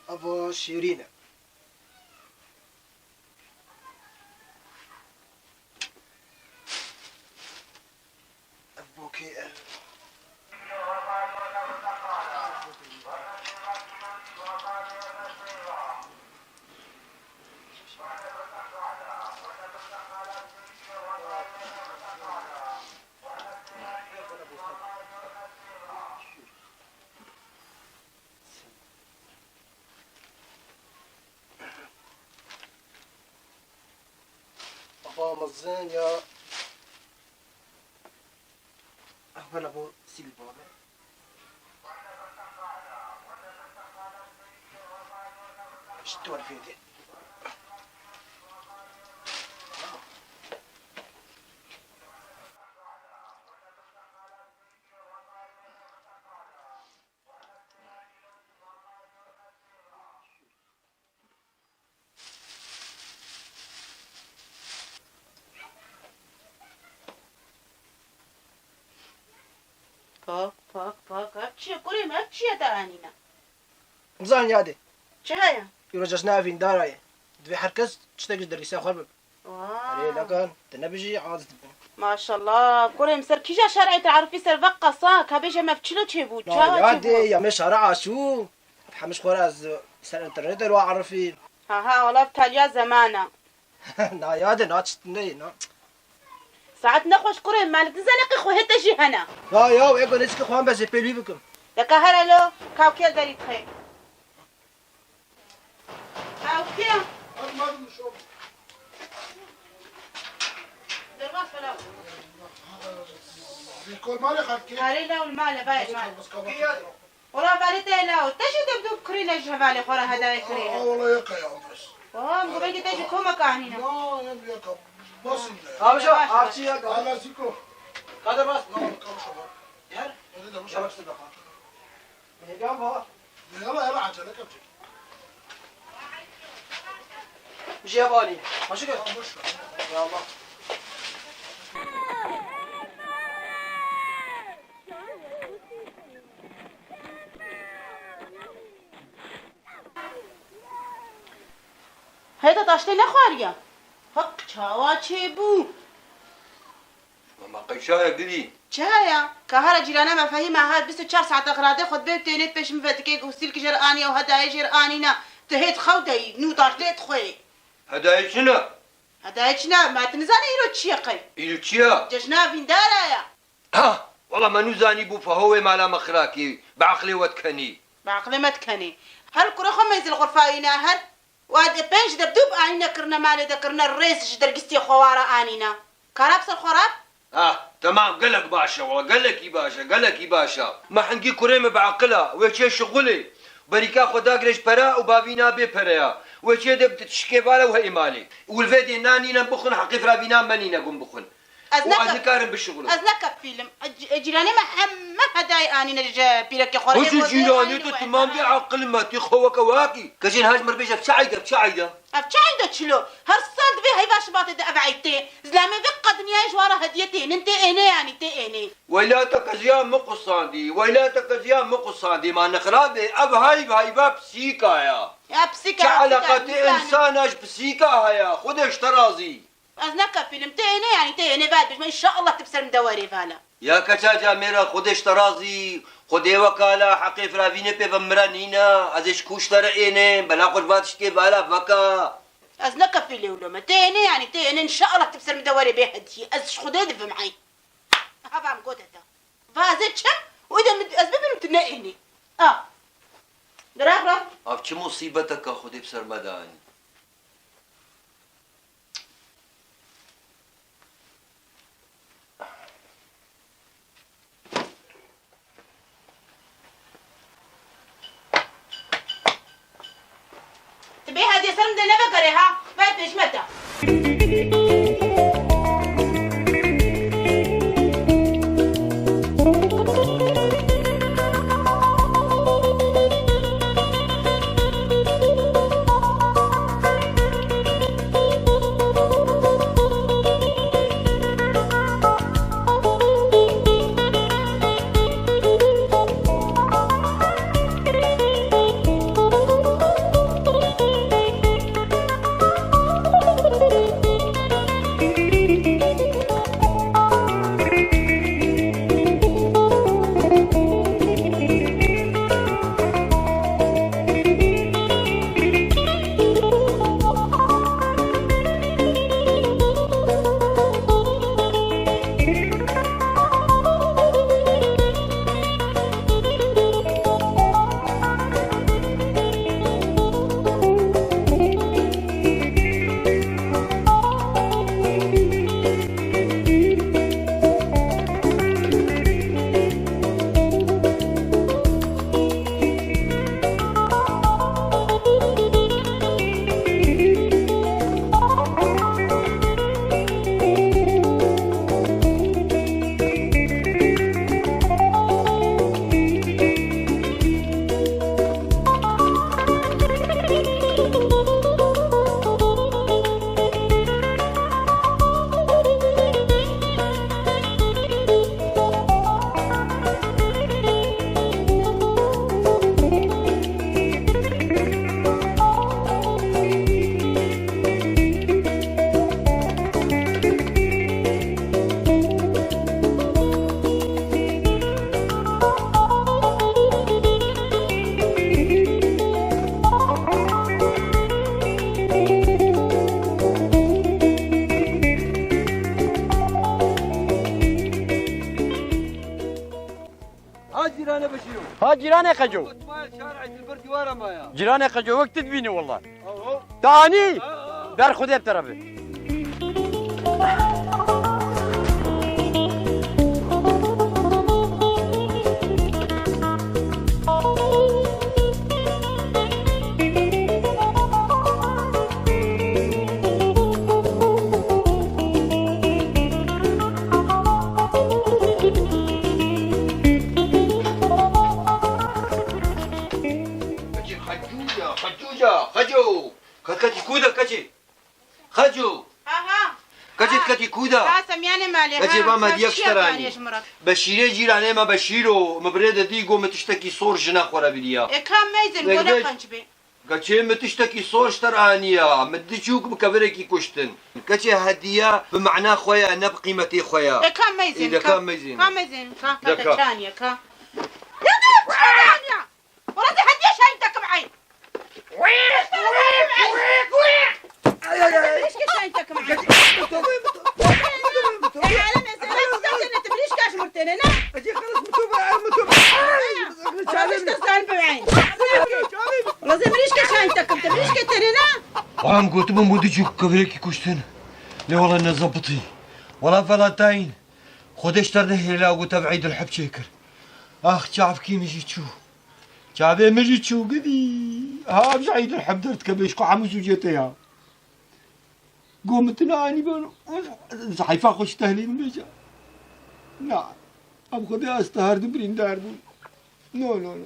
أبا شيرين أبوكي أبا مزين يا أهبل أبو سيلفا شتو الفيديو پاک چیه کریم اف چیه دارانینا مزان يادي چه هيا يرجع نافين داراي دوي حركز تشتاق دريسا خرب علي لكن تنبجي عاز ما شاء الله کریم سر کیجا شرعی تعرفی سر وقت صاك هبيجا ما بتشلو چه بود لا يادي يا مش هرعا شو حمش خراز سر انترنت لو عرفي ها والله بتاليا زمانه نا يادي نا تشتني نا ساعات نخوش کریم مالك زلقي خو هتا جي هنا لا يا ويقو نسك خوان بس بيلوي بكم لك هلا كاو كيا داري تخي كاو كيا درواس فلا كل مالي خدكي هاري لا والمال بايع مال ورا بالي تيلا تجي تبدو كرينا جهبالي خورا هدايا كرينا والله يقع يا عمرس مقبل تجي كوما كاهنينا لا يبي يقع بس أبشو أبشي يا على سيكو هذا بس لا كم شباب يلا هذا مش شبك صدقة يلا يلا عجلك ابجي جي بالي ماشي كده يا الله هيدا طاشتي نخواريا هك چاوا چه بو ماما قيشايا قلي چايا كهرا جيرانا مفاهيمها هاد 24 ساعة غراضي خد بيت تينيت باش مفاتكي غسيل كجر انيا وهدايا جر انينا تهيت خودي نو طاشتي خوي هدايا شنو؟ هدايا شنا ما تنزاني يرو تشيقي إلو تشيا؟ جشنا فين دارايا ها والله ما نزاني بو فهو مالا مخراكي بعقلي وتكني بعقلي ما تكني هل كره خميز الغرفاينا هل واد بنج دبدوب انينا كرنا مالي ذكرنا الرئيس جدر قستي خوارا انينا كرابس الخراب تمام قالك باشا والله قالك يا باشا قالك يا باشا ما حنقي كريمة بعقلها ويشي شغلي بريكا خدا قريش برا وبابينا ببرا ويشي دب تشكي بالا وهي مالي والفيدي نانينا بخن حقي فرابينا منينا قم بخن وأذكارم بالشغل أذنك فيلم جيراني ما هداي انينا بيرك خورا وش جيراني تمام بعقل ما تخوك واكي كجين هاج مربيجة بشعيدة أبشعيدة شلو هالصاد بي هاي باش باطي دا أبعيتي زلامي بقى دنيا جوارا هديتي انت إني يعني تي ويلاتك زيان مقصاندي ما نخرابي أب هاي باب سيكا يا بسيكا كعلاقة إنسانش بسيكا هيا خدش ترازي أذنك فيلم تي إني بعد بش ما إن شاء الله تبصر مدوري فالا يا كتاجا ميرا خدش ترازي خدي وكالة حقي فرافيني بمرانينا ازش كوشتر ايني بلا خد باتشتي بالا فكا أذنك فيلم ولما تي إني إن شاء الله تبصر مدوري بهدي أزش خدي دف معي هبا مقود هدا فازت شم وإذا أسباب إنه تنقيني دراك رب أب چه مصيبتك خدي بسر مداني تبي هذه سرم ده نبى قريها ما يبيش متى ها جيراني قجو شارع البردي ورا مايا جيراني قجو وقت تبيني والله تاني دار خدي بتربي خجو كتي كودا كتي خجو كتي كودا سمياني مالي كتي ما ديك اشتراني بشيري جيراني ما بشيرو مبرده ديغو متشتكي صور جنا خورا بليا كم ميزن ولا قنجبي كتي متشتكي صور اشترانيا مديشوك بكبركي كشتن كتي هديه بمعنى خويا انا بقيمتي خويا كم ميزن اذا كم ميزن كا ثانيه كا ورد هديه شاينتك معي ليش كشاينتك معي يا عالم يا زلمه انت تبليش كاش مرتين انا اجي خلص متوبه ليش تسال بعين والله زي مليش كشاينتك انت بليش كترنا وعم قلت من مديشوك كبركي كشتن لا والله انا زبطي ولا فلاتاين خد اشترنا هلا قلت بعيد الحب شكر اخ تعرف كي مجي تشوف جابي مجي تشو قدي ها مش عيد الحب درت كبيش قو عمو جيتيها قومت ناني بانو صحيفة خوش تهلين بيجا نعم ابو خدي استهر دبرين داردو نو